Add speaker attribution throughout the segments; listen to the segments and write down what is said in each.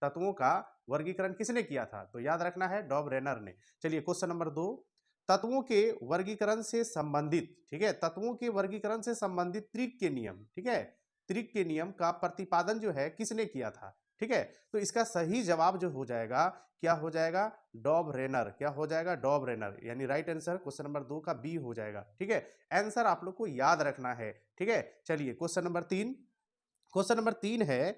Speaker 1: तत्वों का वर्गीकरण किसने किया था? तो याद रखना है डॉब रेनर ने। चलिए क्वेश्चन नंबर 2, तत्वों के वर्गीकरण से संबंधित, ठीक है, तत्वों के वर्गीकरण से संबंधित त्रिक के नियम, ठीक है, त्रिक के नियम का प्रतिपादन जो है किसने किया था? ठीक है, तो इसका सही जवाब जो हो जाएगा, क्या हो जाएगा? डॉब रेनर। क्या हो जाएगा? डॉब रेनर, यानी राइट आंसर क्वेश्चन नंबर 2 का बी हो जाएगा। ठीक है, आंसर आप लोग को याद रखना है। ठीक है, चलिए क्वेश्चन नंबर 3, क्वेश्चन नंबर 3 है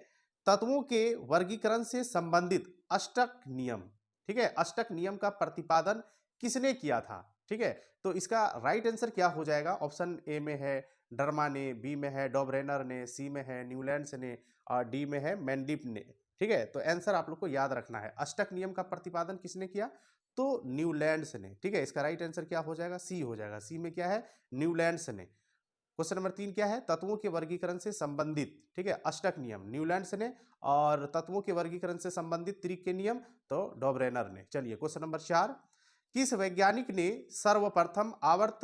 Speaker 1: तत्वों के वर्गीकरण से संबंधित अष्टक नियम, ठीक है, अष्टक नियम का प्रतिपादन किसने किया था? ठीक है, तो इसका राइट आंसर क्या हो जाएगा? ऑप्शन ए में है डर्मा ने, बी में है डॉबरेनर ने, सी में है न्यूलैंड्स ने और डी में है मैंडिप ने। ठीक है, तो आंसर आप लोग को याद रखना है, अष्टक नियम का प्रतिपादन किसने किया? तो न्यूलैंड्स ने। ठीक है, इसका राइट आंसर क्या हो जाएगा? सी हो जाएगा। सी में क्या है? न्यूलैंड्स ने। क्वेश्चन नंबर 3 क्या है? तत्वों के वर्गीकरण से संबंधित, ठीक है, अष्टक नियम न्यूलैंड्स ने, और तत्वों के वर्गीकरण से संबंधित त्रिक के नियम तो डॉबरेनर ने। चलिए क्वेश्चन नंबर 4, किस वैज्ञानिक ने सर्वप्रथम आवर्त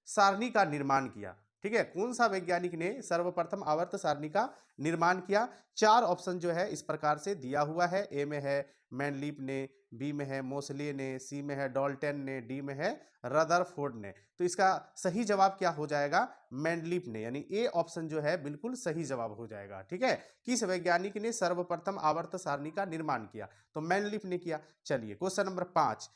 Speaker 1: सारणी का निर्माण किया? ठीक है, कौन सा वैज्ञानिक ने सर्वप्रथम आवर्त सारणी का निर्माण किया? 4 ऑप्शन जो है इस प्रकार से दिया हुआ है। ए में है मैनलीप ने, बी में है मोसले ने, सी में है डॉल्टन ने, डी में है रदरफोर्ड ने। तो इसका सही जवाब क्या हो जाएगा? मैनलीप ने, यानी ए ऑप्शन जो है बिल्कुल सही जवाब हो जाएगा। ठीक है, किस वैज्ञानिक ने सर्वप्रथम आवर्त सारणी का निर्माण किया? तो मैनलीप ने किया। चलिए क्वेश्चन नंबर 5,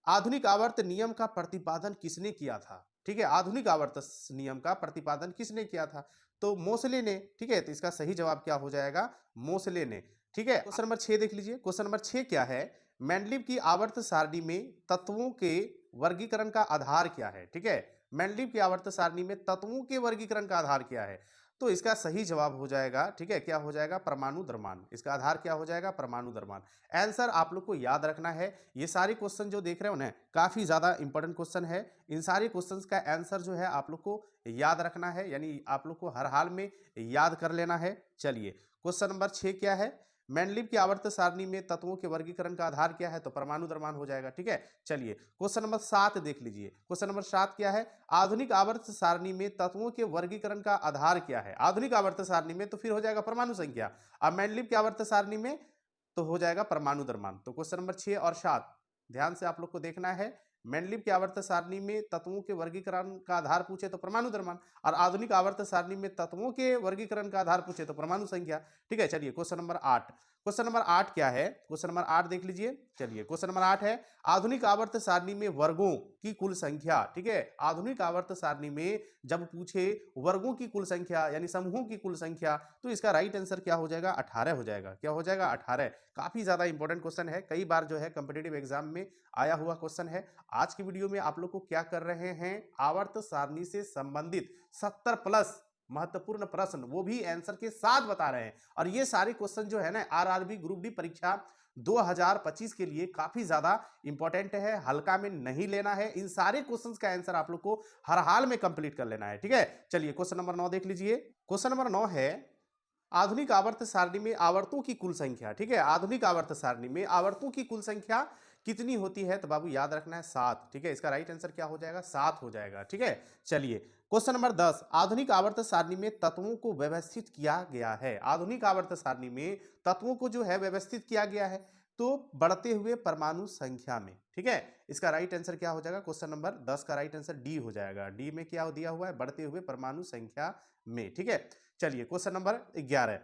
Speaker 1: आधुनिक आवर्त नियम का प्रतिपादन किसने किया था? ठीक है, आधुनिक आवर्त नियम का प्रतिपादन किसने किया था? तो मोसले ने। ठीक है, तो इसका सही जवाब क्या हो जाएगा? मोसले ने। ठीक है, क्वेश्चन नंबर 6 देख लीजिए। क्वेश्चन नंबर 6 क्या है? मैंडलीव की आवर्त सारणी में तत्वों के वर्गीकरण का आधार क्या है? ठीक है, मैंडलीव की आवर्त सारणी में तत्वों के वर्गीकरण का आधार क्या है? तो इसका सही जवाब हो जाएगा, ठीक है, क्या हो जाएगा? परमाणु द्रव्यमान। इसका आधार क्या हो जाएगा? परमाणु द्रव्यमान। आंसर आप लोग को याद रखना है। ये सारे क्वेश्चन जो देख रहे हो ना, काफी ज्यादा इंपॉर्टेंट क्वेश्चन है। इन सारे क्वेश्चंस का आंसर जो है आप लोग को याद रखना है, यानी आप लोग को हर हाल में याद कर लेना है। चलिए क्वेश्चन नंबर 6 क्या है? मैंडलीव की आवर्त सारणी में तत्वों के वर्गीकरण का आधार क्या है? तो परमाणु द्रव्यमान हो जाएगा। ठीक है, चलिए क्वेश्चन नंबर 7 देख लीजिए। क्वेश्चन नंबर 7 क्या है? आधुनिक आवर्त सारणी में तत्वों के वर्गीकरण का आधार क्या है? आधुनिक आवर्त सारणी में तो फिर हो जाएगा परमाणु संख्या, अब मैंडलीव की आवर्त सारणी में तो हो जाएगा परमाणु द्रव्यमान। तो क्वेश्चन नंबर 6 और 7 ध्यान से आप लोग को देखना है। मैंडलीव की आवर्त सारणी में तत्वों के वर्गीकरण का आधार पूछे तो परमाणु द्रव्यमान, और आधुनिक आवर्त सारणी में तत्वों के वर्गीकरण का आधार पूछे तो परमाणु संख्या। ठीक है, चलिए क्वेश्चन नंबर 8। क्वेश्चन नंबर 8 क्या है? क्वेश्चन नंबर 8 देख लीजिए। चलिए क्वेश्चन नंबर 8 है आधुनिक आवर्त सारणी में वर्गों की कुल संख्या। ठीक है, आधुनिक आवर्त सारणी में जब पूछे वर्गों की कुल संख्या यानी समूहों की कुल संख्या, तो इसका राइट आंसर क्या हो जाएगा? 18 हो जाएगा। क्या हो जाएगा? 18। काफी ज्यादा इंपॉर्टेंट क्वेश्चन है, कई बार जो है कंपिटेटिव एग्जाम में आया हुआ क्वेश्चन है। आज की वीडियो में आप लोग को क्या कर रहे हैं? आवर्त सारणी से संबंधित 70 प्लस महत्वपूर्ण प्रश्न, वो भी आंसर के साथ बता रहे हैं। और ये सारे क्वेश्चन जो है ना आरआरबी ग्रुप डी परीक्षा 2025 के लिए काफी ज्यादा इंपॉर्टेंट है, हल्का में नहीं लेना है। इन सारे क्वेश्चंस का आंसर आप लोग को हर हाल में कंप्लीट कर लेना है। ठीक है, चलिए क्वेश्चन नंबर 9 देख लीजिए। क्वेश्चन नंबर 9 है आधुनिक आवर्त सारणी में आवर्तों की कुल संख्या। ठीक है, आधुनिक आवर्त सारणी में आवर्तों की कुल संख्या कितनी होती है? तो बाबू याद रखना है 7। ठीक है, इसका राइट आंसर क्या हो जाएगा? 7 हो जाएगा। ठीक है, चलिए क्वेश्चन नंबर 10, आधुनिक आवर्त सारणी में तत्वों को व्यवस्थित किया गया है। आधुनिक आवर्त सारणी में तत्वों को जो है व्यवस्थित किया गया है तो बढ़ते हुए परमाणु संख्या में। ठीक है, इसका राइट आंसर क्या हो जाएगा? क्वेश्चन नंबर 10 का राइट आंसर डी हो जाएगा। डी में क्या दिया हुआ है? बढ़ते हुए परमाणु संख्या में। ठीक है, चलिए क्वेश्चन नंबर 11,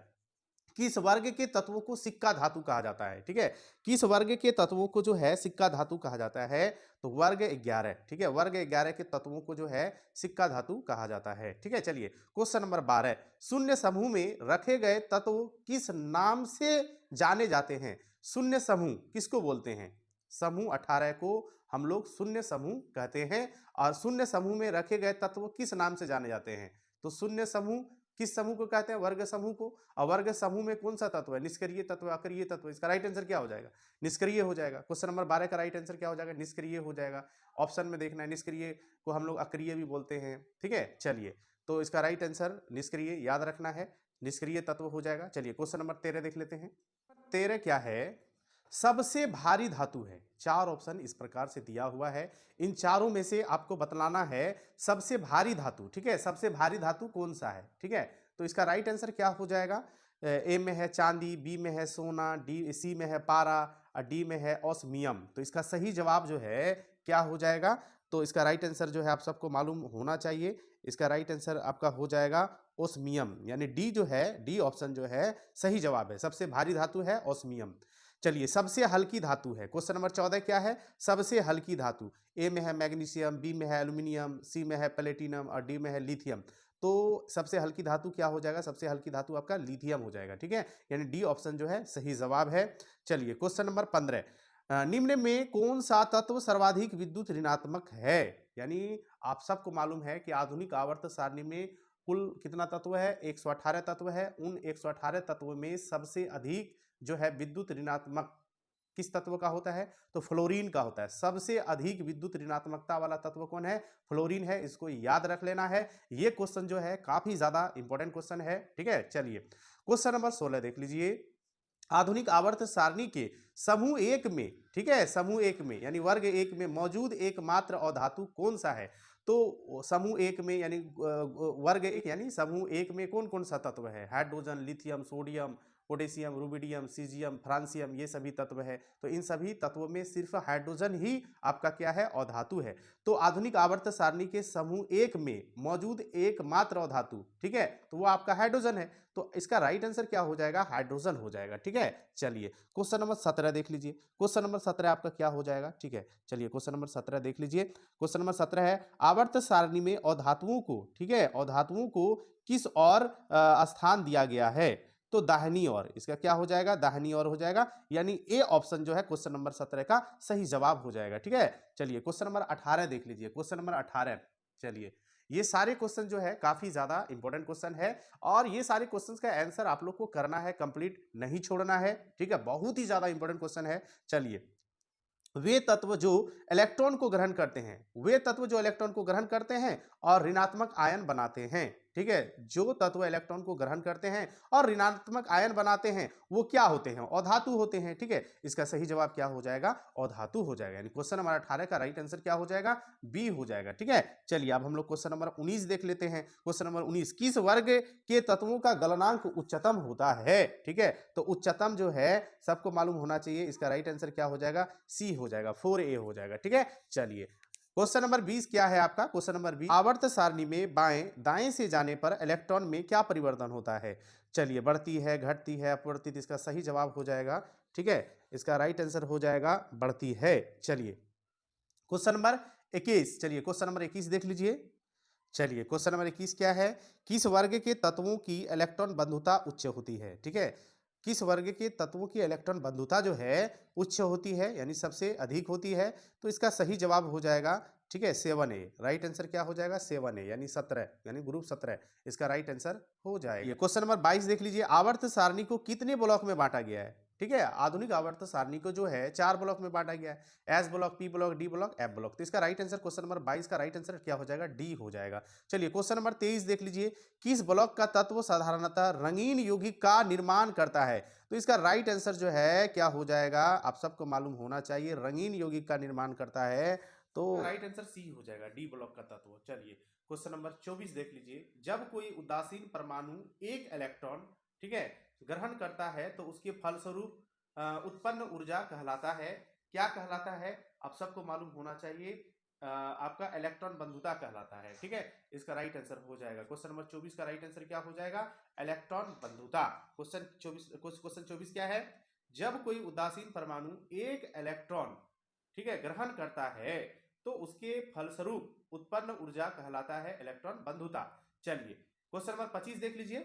Speaker 1: किस वर्ग के तत्वों को सिक्का धातु कहा जाता है? ठीक है, किस वर्ग के तत्वों को जो है सिक्का धातु कहा जाता है? तो वर्ग 11। ठीक है, वर्ग 11 के तत्वों को जो है सिक्का धातु कहा जाता है। ठीक है, चलिए क्वेश्चन नंबर 12, शून्य समूह में रखे गए तत्व किस नाम से जाने जाते हैं? शून्य समूह किसको बोलते हैं? समूह 18 को हम लोग शून्य समूह कहते हैं, और शून्य समूह में रखे गए तत्व किस नाम से जाने जाते हैं? तो शून्य समूह किस समूह को कहते हैं? वर्ग समूह को। और वर्ग समूह में कौन सा तत्व है? निष्क्रिय तत्व, अक्रिय तत्व। इसका राइट आंसर क्या हो जाएगा? निष्क्रिय हो जाएगा। क्वेश्चन नंबर 12 का राइट आंसर क्या हो जाएगा? निष्क्रिय हो जाएगा। ऑप्शन में देखना है, निष्क्रिय को हम लोग अक्रिय भी बोलते हैं। ठीक है, चलिए तो इसका राइट आंसर निष्क्रिय याद रखना है, निष्क्रिय तत्व हो जाएगा। चलिए क्वेश्चन नंबर 13 देख लेते हैं। 13 क्या है? सबसे भारी धातु है। 4 ऑप्शन इस प्रकार से दिया हुआ है, इन चारों में से आपको बतलाना है सबसे भारी धातु। ठीक है, सबसे भारी धातु कौन सा है? ठीक है, तो इसका राइट आंसर क्या हो जाएगा? ए में है चांदी, बी में है सोना, डी सी में है पारा और डी में है ऑस्मियम। तो इसका सही जवाब जो है क्या हो जाएगा? तो इसका राइट आंसर जो है आप सबको मालूम होना चाहिए। इसका राइट आंसर आपका हो जाएगा ओस्मियम, यानी डी जो है, डी ऑप्शन जो है सही जवाब है। सबसे भारी धातु है ओस्मियम। चलिए, सबसे हल्की धातु है, क्वेश्चन नंबर 14 क्या है? सबसे हल्की धातु। ए में है मैग्नीशियम, बी में है एल्यूमिनियम, सी में है प्लेटिनम और डी में है लिथियम। तो सबसे हल्की धातु क्या हो जाएगा? सबसे हल्की धातु आपका लिथियम हो जाएगा। ठीक है, यानी डी ऑप्शन जो है सही जवाब है। चलिए, क्वेश्चन नंबर 15, निम्न में कौन सा तत्व सर्वाधिक विद्युत ऋणात्मक है? यानी आप सबको मालूम है कि आधुनिक आवर्त सारणी में कुल कितना तत्व है? 118 तत्व है। उन 118 तत्व में सबसे अधिक जो है विद्युत ऋणात्मक किस तत्व का होता है? तो फ्लोरीन का होता है। सबसे अधिक विद्युत ऋणात्मकता वाला तत्व कौन है? फ्लोरीन है। इसको याद रख लेना है। ये क्वेश्चन जो है काफी ज्यादा इंपॉर्टेंट क्वेश्चन है। ठीक है, चलिए क्वेश्चन नंबर 16 देख लीजिए। आधुनिक आवर्त सारणी के समूह एक में, ठीक है, समूह एक में यानी वर्ग एक में मौजूद एकमात्र अधातु कौन सा है? तो समूह एक में यानी वर्ग एक यानी समूह एक में कौन कौन सा तत्व है? Hydrogen, lithium, sodium, potassium, rubidium, caesium, francium, ये सभी तत्व है। तो इन सभी तत्वों में सिर्फ हाइड्रोजन ही आपका क्या है? अधातु है। तो आधुनिक आवर्त सारणी के समूह एक में मौजूद एकमात्र अधातु, ठीक है, तो वो आपका हाइड्रोजन है। तो इसका राइट आंसर क्या हो जाएगा? हाइड्रोजन हो जाएगा। ठीक है, चलिए क्वेश्चन नंबर 17 देख लीजिए। क्वेश्चन नंबर 17 आपका क्या हो जाएगा? ठीक है, चलिए क्वेश्चन नंबर 17 देख लीजिए। क्वेश्चन नंबर 17 है, आवर्त सारणी में अधातुओं को, ठीक है, अधातुओं को किस और स्थान दिया गया है? तो दाहिनी ओर। इसका क्या हो जाएगा? दाहिनी ओर हो जाएगा, यानी ए ऑप्शन जो है क्वेश्चन नंबर 17 का सही जवाब हो जाएगा। ठीक है, चलिए क्वेश्चन नंबर 18 देख लीजिए। क्वेश्चन नंबर 18, चलिए ये सारे क्वेश्चन जो है काफी ज्यादा इंपॉर्टेंट क्वेश्चन है और ये सारे क्वेश्चंस का आंसर आप लोग को करना है, कंप्लीट नहीं छोड़ना है। ठीक है, बहुत ही ज्यादा इंपॉर्टेंट क्वेश्चन है। चलिए, वे तत्व जो इलेक्ट्रॉन को ग्रहण करते हैं, वे तत्व जो इलेक्ट्रॉन को ग्रहण करते हैं और ऋणात्मक आयन बनाते हैं, ठीक है, जो तत्व इलेक्ट्रॉन को ग्रहण करते हैं और ऋणात्मक आयन बनाते हैं वो क्या होते हैं? अधातु होते हैं। ठीक है, इसका सही जवाब क्या हो जाएगा? अधातु हो जाएगा। यानी क्वेश्चन नंबर 18 का राइट आंसर क्या हो जाएगा? बी हो जाएगा। ठीक है, चलिए अब हम लोग क्वेश्चन नंबर 19 देख लेते हैं। क्वेश्चन नंबर 19, किस वर्ग के तत्वों का गलनांक उच्चतम होता है? ठीक है, तो उच्चतम जो है सबको मालूम होना चाहिए। इसका राइट आंसर क्या हो जाएगा? सी हो जाएगा, 4A हो जाएगा। ठीक है, चलिए क्वेश्चन नंबर 20 क्या है आपका? क्वेश्चन नंबर 20, आवर्त सारणी में बाएं दाएं से जाने पर इलेक्ट्रॉन में क्या परिवर्तन होता है? चलिए, बढ़ती है, घटती है, अपवर्तित? इसका सही जवाब हो जाएगा, ठीक है, इसका राइट आंसर हो जाएगा बढ़ती है। चलिए क्वेश्चन नंबर 21, चलिए क्वेश्चन नंबर 21 देख लीजिए। चलिए क्वेश्चन नंबर 21 क्या है? किस वर्ग के तत्वों की इलेक्ट्रॉन बंधुता उच्च होती है? ठीक है, किस वर्ग के तत्वों की इलेक्ट्रॉन बंधुता जो है उच्च होती है, यानी सबसे अधिक होती है? तो इसका सही जवाब हो जाएगा, ठीक है, 7A। राइट आंसर क्या हो जाएगा? 7A यानी 17, यानी ग्रुप 17। इसका राइट आंसर हो जाएगा। क्वेश्चन नंबर 22 देख लीजिए। आवर्त सारणी को कितने ब्लॉक में बांटा गया है? ठीक है, आधुनिक आवर्त सारणी को जो है 4 ब्लॉक में बांटा गया है, S block, P block, D block, F block. तो इसका राइट आंसर क्वेश्चन नंबर 22 का राइट आंसर क्या हो जाएगा? डी हो जाएगा। चलिए क्वेश्चन नंबर 23 देख लीजिए। किस ब्लॉक का तत्व साधारणतः रंगीन यौगिक का निर्माण करता है? तो इसका राइट आंसर जो है क्या हो जाएगा? आप सबको मालूम होना चाहिए, रंगीन यौगिक का निर्माण करता है। तो राइट आंसर सी हो जाएगा, डी ब्लॉक का तत्व। चलिए क्वेश्चन नंबर 24 देख लीजिए। जब कोई उदासीन परमाणु एक इलेक्ट्रॉन, ठीक है, ग्रहण करता है तो उसके फलस्वरूप उत्पन्न ऊर्जा कहलाता है, क्या कहलाता है? आप सबको मालूम होना चाहिए, आपका इलेक्ट्रॉन बंधुता कहलाता है। ठीक है, इसका राइट आंसर हो जाएगा क्वेश्चन नंबर 24 का राइट आंसर क्या हो जाएगा? इलेक्ट्रॉन बंधुता। क्वेश्चन 24 क्या है? जब कोई उदासीन परमाणु एक इलेक्ट्रॉन, ठीक है, ग्रहण करता है तो उसके फलस्वरूप उत्पन्न ऊर्जा कहलाता है इलेक्ट्रॉन बंधुता। चलिए क्वेश्चन नंबर 25 देख लीजिए।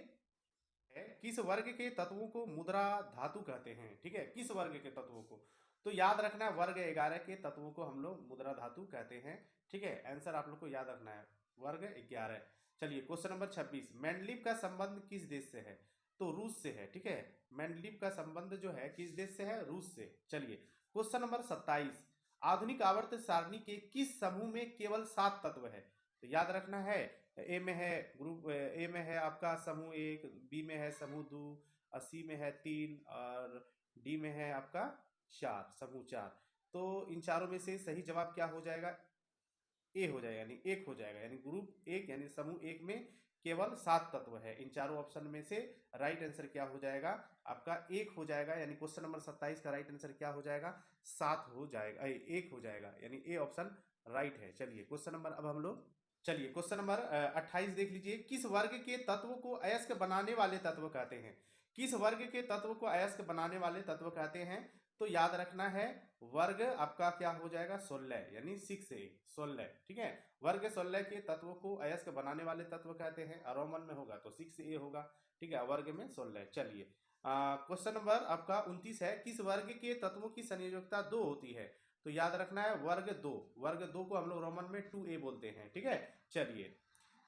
Speaker 1: किस वर्ग के तत्वों को मुद्रा धातु कहते हैं? ठीक है, किस वर्ग के तत्वों को? तो याद रखना है, वर्ग 11 के तत्वों को हम लोग मुद्रा धातु कहते हैं। ठीक है, आंसर आप लोग को याद रखना है, वर्ग 11। चलिए क्वेश्चन नंबर 26, मेंडलीव का संबंध किस देश से है? तो रूस से है। ठीक है, मेंडलीव का संबंध जो है किस देश से है? रूस से। चलिए क्वेश्चन नंबर 27, आधुनिक आवर्त सारणी के किस समूह में केवल 7 तत्व है? तो याद रखना है, ए में है ग्रुप, ए में है आपका समूह 1, बी में है समूह 2, सी में है 3 और डी में है आपका 4, समूह 4। तो इन चारों में से सही जवाब क्या हो जाएगा? ए हो जाएगा, यानी एक हो जाएगा, यानी ग्रुप 1 यानी समूह 1 में केवल 7 तत्व है। इन चारों ऑप्शन में से राइट आंसर क्या हो जाएगा आपका 1 हो जाएगा, यानी क्वेश्चन नंबर 27 का राइट आंसर क्या हो जाएगा 7 हो जाएगा, 1 हो जाएगा, यानी ए ऑप्शन राइट है। चलिए क्वेश्चन नंबर अब हम लोग चलिए क्वेश्चन नंबर 28 देख लीजिए। किस वर्ग के तत्व को अयस्क बनाने वाले तत्व कहते हैं? किस वर्ग के तत्व को अयस्क बनाने वाले तत्व कहते हैं? तो याद रखना है वर्ग आपका क्या हो जाएगा 16, यानी 6 a 16, ठीक है। वर्ग 16 के तत्व को अयस्क बनाने वाले तत्व कहते हैं, रोमन में होगा तो 6a होगा, ठीक है, वर्ग में 16। चलिए क्वेश्चन नंबर आपका 29 है। किस वर्ग के तत्वों की संयोजकता 2 होती है? तो याद रखना है वर्ग 2, वर्ग 2 को हम लोग रोमन में 2a बोलते हैं, ठीक है। चलिए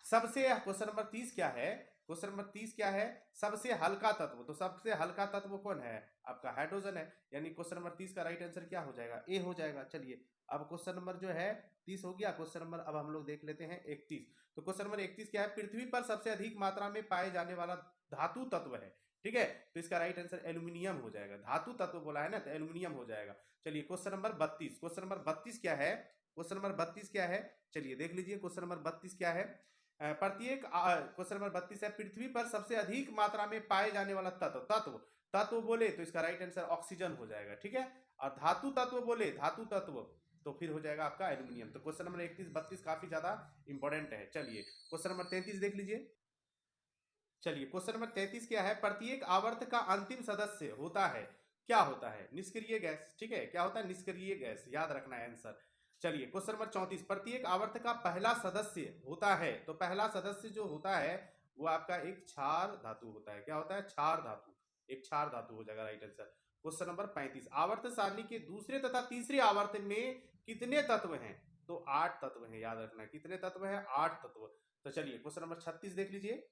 Speaker 1: सबसे क्वेश्चन नंबर 30 क्या है? क्वेश्चन नंबर 30 क्या है? सबसे हल्का तत्व। तो सबसे हल्का तत्व कौन है? आपका हाइड्रोजन है, यानी क्वेश्चन नंबर 30 का राइट आंसर क्या हो जाएगा ए हो जाएगा। चलिए अब क्वेश्चन नंबर जो है 30 हो गया। क्वेश्चन नंबर अब हम लोग देख लेते हैं 31। तो क्वेश्चन नंबर 31 क्या है? पृथ्वी पर सबसे अधिक मात्रा में पाए जाने वाला धातु तत्व है, ठीक है। तो इसका राइट आंसर एल्यूमिनियम हो जाएगा। धातु तत्व बोला है ना, तो एल्यूमिनियम हो जाएगा। चलिए क्वेश्चन नंबर 32। क्वेश्चन नंबर 32 क्या है? क्वेश्चन नंबर 32 क्या है? चलिए देख लीजिए क्वेश्चन नंबर 32 क्या है। प्रत्येक क्वेश्चन नंबर 32 है। पृथ्वी पर सबसे अधिक मात्रा में पाए जाने वाला तत्व तत्व तत्व बोले तो इसका राइट आंसर ऑक्सीजन हो जाएगा, ठीक है। और धातु तत्व बोले धातु तत्व तो फिर हो जाएगा आपका एल्यूमिनियम। तो क्वेश्चन नंबर 31 32 काफी ज्यादा इंपॉर्टेंट है। चलिए क्वेश्चन नंबर 33 देख लीजिए। चलिए क्वेश्चन नंबर 33 क्या है? प्रत्येक आवर्त का अंतिम सदस्य होता है, क्या होता है? निष्क्रिय गैस, ठीक है। क्या होता है? निष्क्रिय गैस, याद रखना है आंसर। चलिए क्वेश्चन नंबर 34। प्रत्येक आवर्त का पहला सदस्य होता है, तो पहला सदस्य जो होता है वो आपका एक क्षार धातु होता है। क्या होता है? क्षार धातु, एक क्षार धातु हो जाएगा राइट आंसर। Question number 35। आवर्त सारणी के दूसरे तथा तीसरे आवर्त में कितने तत्व हैं? तो 8 तत्व हैं, याद रखना। कितने तत्व हैं? 8 तत्व। तो चलिए क्वेश्चन नंबर 36 देख लीजिए।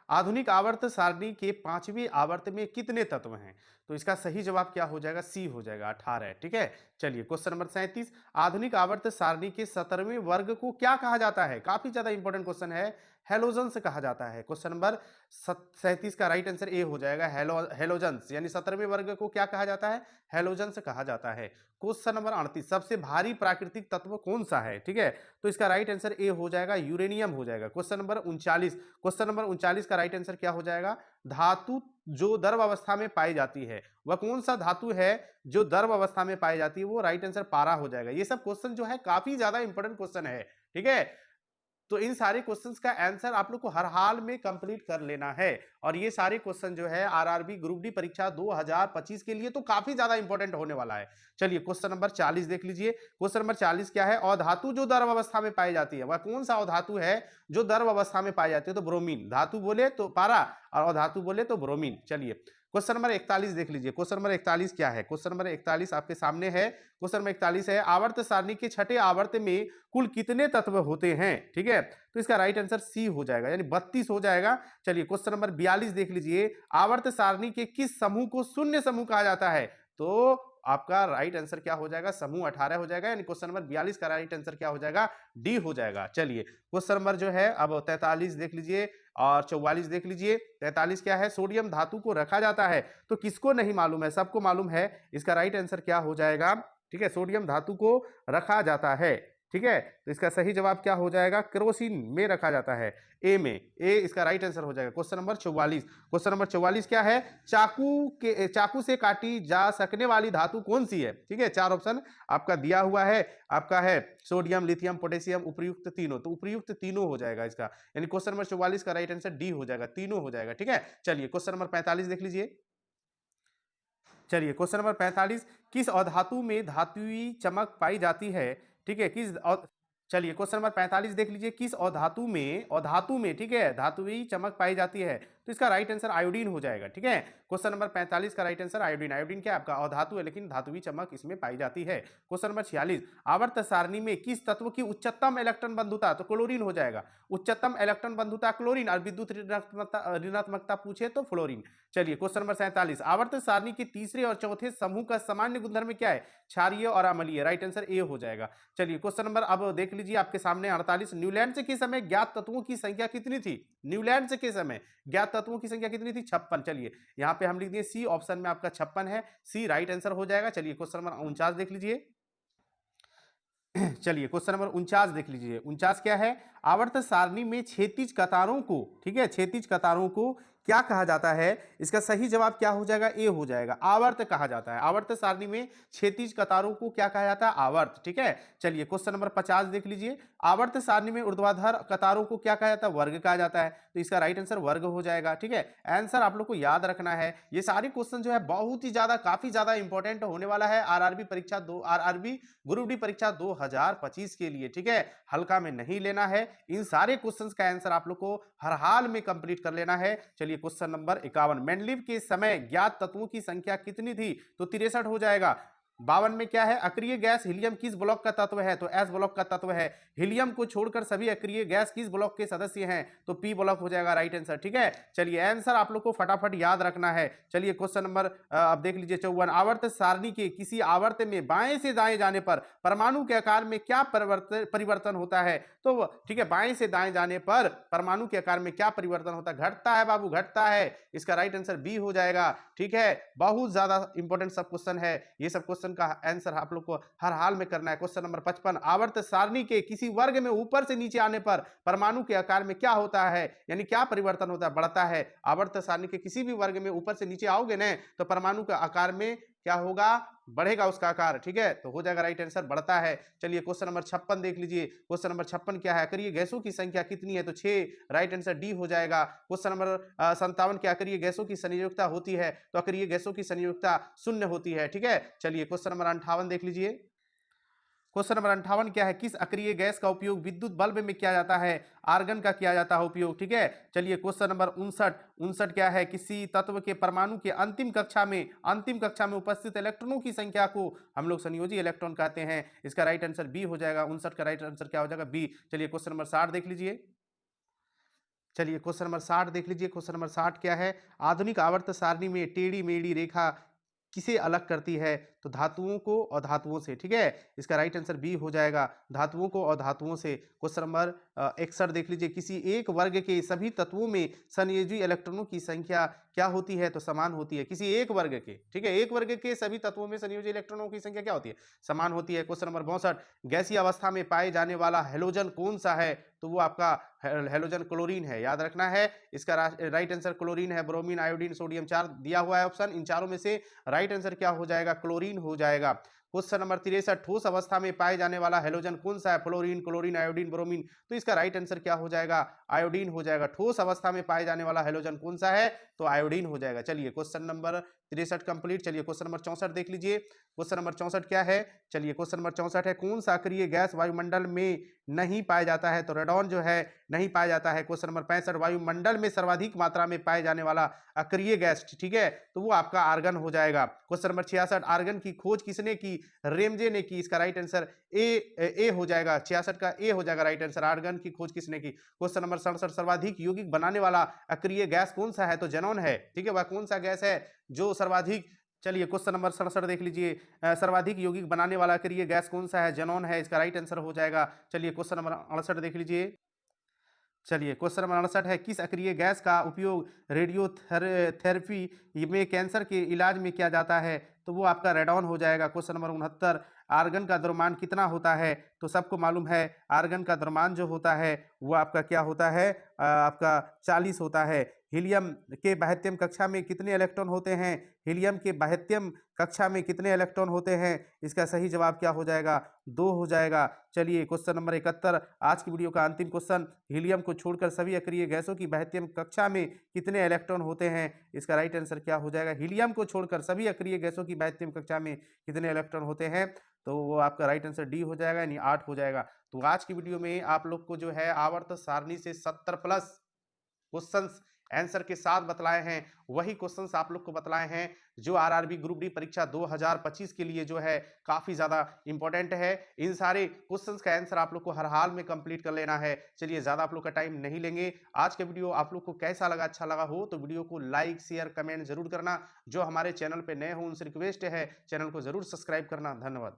Speaker 1: आधुनिक आवर्त सारणी के 5वें आवर्त में कितने तत्व हैं? तो इसका सही जवाब क्या हो जाएगा? सी हो जाएगा, 18, ठीक है। चलिए क्वेश्चन नंबर 37। आधुनिक आवर्त सारणी के 17वें वर्ग को क्या कहा जाता है? काफी ज्यादा इंपॉर्टेंट क्वेश्चन है। हेलोजेंस कहा जाता है। क्वेश्चन नंबर 37 का राइट आंसर ए हो जाएगा, हेलोजेंस, यानी 17वें वर्ग को क्या कहा जाता है? हेलोजेंस कहा जाता है। Question number 38। सबसे भारी प्राकृतिक तत्व कौन सा है? ठीक है, तो इसका राइट आंसर ए हो जाएगा, यूरेनियम हो जाएगा। Question number 39। क्वेश्चन नंबर 39 का राइट आंसर क्या हो जाएगा? धातु जो द्रव अवस्था में पाई जाती है, वह कौन सा धातु है जो द्रव अवस्था में पाई जाती है? वो राइट आंसर पारा हो जाएगा। ये सब क्वेश्चन जो है काफी ज्यादा इंपॉर्टेंट क्वेश्चन है, ठीक है। तो इन सारे क्वेश्चंस का आंसर आप लोग को हर हाल में कंप्लीट कर लेना है। और ये सारे क्वेश्चन जो है आरआरबी ग्रुप डी परीक्षा 2025 के लिए तो काफी ज्यादा इंपॉर्टेंट होने वाला है। चलिए क्वेश्चन नंबर 40 देख लीजिए। क्वेश्चन नंबर 40 क्या है? अधातु जो द्रव अवस्था में पाई जाती है, वह कौन सा अधातु है जो द्रव अवस्था में पाई जाती है? तो ब्रोमीन। धातु बोले तो पारा और अधातु बोले तो ब्रोमीन। चलिए क्वेश्चन नंबर 41 देख लीजिए। क्वेश्चन नंबर 41 क्या है? क्वेश्चन नंबर 41 आपके सामने है। क्वेश्चन नंबर 41 है, आवर्त सारणी के छठे आवर्त में कुल कितने तत्व होते हैं? ठीक है, तो इसका राइट आंसर सी हो जाएगा, यानी 32 हो जाएगा। चलिए क्वेश्चन नंबर 42 देख लीजिए। आवर्त सारणी के किस समूह को शून्य समूह कहा जाता है? तो आपका राइट आंसर क्या हो जाएगा? समूह 18 हो जाएगा, यानी क्वेश्चन नंबर 42 का राइट आंसर क्या हो जाएगा? डी हो जाएगा। चलिए क्वेश्चन नंबर जो है अब 43 देख लीजिए और 44 देख लीजिए। 43 क्या है? सोडियम धातु को रखा जाता है, तो किसको नहीं मालूम है? सबको मालूम है। इसका राइट आंसर क्या हो जाएगा? ठीक है, सोडियम धातु को रखा जाता है, ठीक है। तो इसका सही जवाब क्या हो जाएगा? केरोसिन में रखा जाता है, ए में। ए इसका राइट आंसर हो जाएगा। Question number 44। क्वेश्चन नंबर 44 क्या है? चाकू से काटी जा सकने वाली धातु कौन सी है? ठीक है, 4 ऑप्शन आपका दिया हुआ है। आपका है सोडियम, लिथियम, पोटेशियम, उपयुक्त तीनों। तो उपयुक्त तीनों हो जाएगा इसका, यानी क्वेश्चन नंबर 44 का राइट आंसर डी हो जाएगा, तीनों हो जाएगा, ठीक है। चलिए क्वेश्चन नंबर 45 देख लीजिए। चलिए क्वेश्चन नंबर 45। किस अधातु में धातुई चमक पाई जाती है? ठीक है, चलिए क्वेश्चन नंबर 45 देख लीजिए। किस अधातु में ठीक है धातुई चमक पाई जाती है? तो इसका राइट आंसर आयोडीन हो जाएगा, ठीक है। क्वेश्चन नंबर 45 का राइट आंसर आयोडीन। आयोडीन क्या आपका अधातु है, लेकिन धातुई चमक इसमें पाई जाती है। Question number 46। आवर्त सारणी में किस तत्व की उच्चतम इलेक्ट्रॉन बंधुता? तो क्लोरीन हो जाएगा। उच्चतम इलेक्ट्रॉन बंधुता क्लोरीन, और विद्युत ऋणात्मकता पूछे तो फ्लोरीन। चलिए क्वेश्चन नंबर 47। आवर्त सारणी के तीसरे और चौथे समूह का सामान्य गुणधर्म क्या है? क्षारीय और अम्लीय। राइट आंसर ए हो जाएगा। चलिए क्वेश्चन नंबर अब देख लीजिए आपके सामने 48। न्यूलैंड्स के समय ज्ञात तत्वों की संख्या कितनी थी? न्यूलैंड्स के समय ज्ञात तत्वों की संख्या कितनी थी? 56। चलिए यहां पे हम लिख दिए सी ऑप्शन में आपका 56 है, सी राइट आंसर हो जाएगा। चलिए क्वेश्चन नंबर 49 देख लीजिए। चलिए क्वेश्चन नंबर 49 देख लीजिए। 49 क्या है? आवर्त सारणी में क्षैतिज कतारों को, ठीक है, क्षैतिज कतारों को क्या कहा जाता है? इसका सही जवाब क्या हो जाएगा? ए हो जाएगा, आवर्त कहा जाता है। आवर्त सारणी में क्षैतिज कतारों को क्या कहा जाता है? आवर्त, ठीक है। चलिए क्वेश्चन नंबर 50 देख लीजिए। आवर्त सारणी में ऊर्ध्वाधर कतारों को क्या कहा जाता है? वर्ग कहा जाता है। तो इसका राइट आंसर वर्ग हो जाएगा, ठीक है। आंसर आप लोग को याद रखना है। ये सारे क्वेश्चन जो है बहुत ही ज्यादा, काफी ज्यादा इंपॉर्टेंट होने वाला है आरआरबी परीक्षा आरआरबी ग्रुप डी परीक्षा 2025 के लिए, ठीक है। हल्का में नहीं लेना है। इन सारे क्वेश्चंस का आंसर आप लोग को हर हाल में कंप्लीट कर लेना है। चलिए क्वेश्चन नंबर 51, मेंडलीव के समय ज्ञात तत्वों की संख्या कितनी थी? तो 63 हो जाएगा। 52 में क्या है? अक्रिय गैस हीलियम किस ब्लॉक का तत्व है? तो एस ब्लॉक का तत्व है। हीलियम को छोड़कर सभी अक्रिय गैस किस ब्लॉक के सदस्य हैं? तो पी ब्लॉक हो जाएगा राइट आंसर, ठीक है। चलिए आंसर आप लोग को फटाफट याद रखना है। चलिए क्वेश्चन नंबर अब देख लीजिए 54, आवर्त सारणी के किसी आवर्त में बाएं से दाएं जाने पर परमाणु के आकार में क्या परिवर्तन होता है? तो ठीक है, बाएं से दाएं जाने पर परमाणु के आकार में क्या परिवर्तन होता है? घटता है बाबू, घटता है। इसका राइट आंसर बी हो जाएगा, ठीक है। बहुत ज्यादा इंपॉर्टेंट सब क्वेश्चन है। ये सब क्वेश्चन का आंसर आप लोग को हर हाल में करना है। क्वेश्चन नंबर 55, आवर्त सारणी के किसी वर्ग में ऊपर से नीचे आने पर परमाणु के आकार में क्या होता है? यानी क्या परिवर्तन होता है? बढ़ता है। आवर्त सारणी के किसी भी वर्ग में ऊपर से नीचे आओगे ना, तो परमाणु के आकार में क्या होगा? बढ़ेगा उसका आकार, ठीक है। तो हो जाएगा राइट आंसर बढ़ता है। चलिए क्वेश्चन नंबर 56 देख लीजिए। क्वेश्चन नंबर 56 क्या है? अक्रिय गैसों की संख्या कितनी है? तो 6, राइट आंसर डी हो जाएगा। क्वेश्चन नंबर 57 क्या अक्रिय गैसों की संयोजकता होती है? तो अक्रिय गैसों की संयोजकता 0 होती है, ठीक है। चलिए क्वेश्चन नंबर 58 देख लीजिए। क्वेश्चन नंबर 58 क्या है? किस अक्रिय गैस का उपयोग विद्युत बल्ब में किया जाता है? आर्गन का किया जाता है उपयोग, ठीक है। चलिए क्वेश्चन नंबर 59 क्या है? किसी तत्व के परमाणु के अंतिम कक्षा में उपस्थित इलेक्ट्रॉनों की संख्या को हम लोग संयोजी इलेक्ट्रॉन कहते हैं। इसका राइट आंसर बी हो जाएगा। 59 का राइट आंसर क्या हो जाएगा? बी। चलिए क्वेश्चन नंबर 60 देख लीजिए। चलिए क्वेश्चन नंबर 60 देख लीजिए। क्वेश्चन नंबर 60 क्या है? आधुनिक आवर्त सारणी में टेढ़ी मेढ़ी रेखा किसे अलग करती है? तो धातुओं को और धातुओं से, ठीक है। इसका राइट आंसर बी हो जाएगा, धातुओं को और धातुओं से। क्वेश्चन नंबर 61 देख लीजिए। किसी एक वर्ग के सभी तत्वों में संयोजी इलेक्ट्रॉनों की संख्या क्या होती है? तो समान होती है। किसी एक वर्ग के, ठीक है, एक वर्ग के सभी तत्वों में संयोजी इलेक्ट्रॉनों की संख्या क्या होती है? समान होती है। क्वेश्चन नंबर 62, गैसीय अवस्था में पाए जाने वाला हेलोजन कौन सा है? तो वो आपका हेलोजन क्लोरीन है, याद रखना है। इसका राइट आंसर क्लोरीन है। ब्रोमीन, आयोडीन, सोडियम, 4 दिया हुआ है ऑप्शन। इन चारों में से राइट आंसर क्या हो जाएगा? क्लोरीन हो जाएगा। क्वेश्चन नंबर 63, ठोस अवस्था में पाए जाने वाला हेलोजन कौन सा है? Fluorine, chlorine, iodine, bromine. तो इसका राइट आंसर क्या हो जाएगा? आयोडीन हो जाएगा। ठोस अवस्था में पाए जाने वाला हेलोजन कौन सा है? तो आयोडीन हो जाएगा। चलिए क्वेश्चन नंबर 63 कंप्लीट। चलिए क्वेश्चन नंबर 64 देख लीजिए। क्वेश्चन नंबर 64 क्या है? चलिए क्वेश्चन नंबर 64 है, कौन सा अक्रिय गैस वायुमंडल में नहीं पाया जाता है? तो रेडॉन जो है नहीं पाया जाता है। क्वेश्चन नंबर 65, वायुमंडल में सर्वाधिक मात्रा में पाए जाने वाला अक्रिय गैस, ठीक है, तो वो आपका आर्गन हो जाएगा। क्वेश्चन नंबर 66, आर्गन की खोज किसने की? रेमजे ने की। इसका राइट आंसर ए हो जाएगा। 66 का ए हो जाएगा राइट आंसर। आर्गन की खोज किसने की? क्वेश्चन नंबर 67, सर्वाधिक यौगिक बनाने वाला अक्रिय गैस कौन सा है? तो जेनॉन है, ठीक है। वह कौन सा गैस है जो सर्वाधिक, चलिए क्वेश्चन नंबर 67 देख लीजिए। सर्वाधिक यौगिक बनाने वाला अक्रिय गैस कौन सा है? जेनॉन है। इसका राइट आंसर हो जाएगा। चलिए क्वेश्चन नंबर 68 देख लीजिए। चलिए क्वेश्चन नंबर 68 है, किस अक्रिय गैस का उपयोग रेडियोथेरेपी में कैंसर के इलाज में किया जाता है? तो वो आपका रेडॉन हो जाएगा। क्वेश्चन नंबर 69, आर्गन का द्रव्यमान कितना होता है? तो सबको मालूम है आर्गन का द्रव्यमान जो होता है वो आपका क्या होता है? आपका 40 होता है। हीलियम के बाह्यतम कक्षा में कितने इलेक्ट्रॉन होते हैं? हीलियम के बाह्यतम कक्षा में कितने इलेक्ट्रॉन होते हैं? इसका सही जवाब क्या हो जाएगा? 2 हो जाएगा। चलिए क्वेश्चन नंबर 71, आज की वीडियो का अंतिम क्वेश्चन, हीलियम को छोड़कर सभी अक्रिय गैसों की बाह्यतम कक्षा में कितने इलेक्ट्रॉन होते हैं? इसका राइट आंसर क्या हो जाएगा? हीलियम को छोड़कर सभी अक्रिय गैसों की बाह्यतम कक्षा में कितने इलेक्ट्रॉन होते हैं? तो वो आपका राइट आंसर डी हो जाएगा, यानी 8 हो जाएगा। तो आज की वीडियो में आप लोग को जो है आवर्त सारणी से 70 प्लस क्वेश्चंस आंसर के साथ बतलाए हैं। वही क्वेश्चंस आप लोग को बतलाए हैं जो आरआरबी ग्रुप डी परीक्षा 2025 के लिए जो है काफी ज्यादा इंपॉर्टेंट है। इन सारे क्वेश्चंस का आंसर आप लोग को हर हाल में कंप्लीट कर लेना है। चलिए ज्यादा आप लोग का टाइम नहीं लेंगे। आज का वीडियो आप लोग को कैसा लगा? अच्छा लगा हो तो वीडियो को लाइक शेयर कमेंट जरूर करना। जो हमारे चैनल पे नए हो उनसे रिक्वेस्ट है चैनल को जरूर सब्सक्राइब करना। धन्यवाद।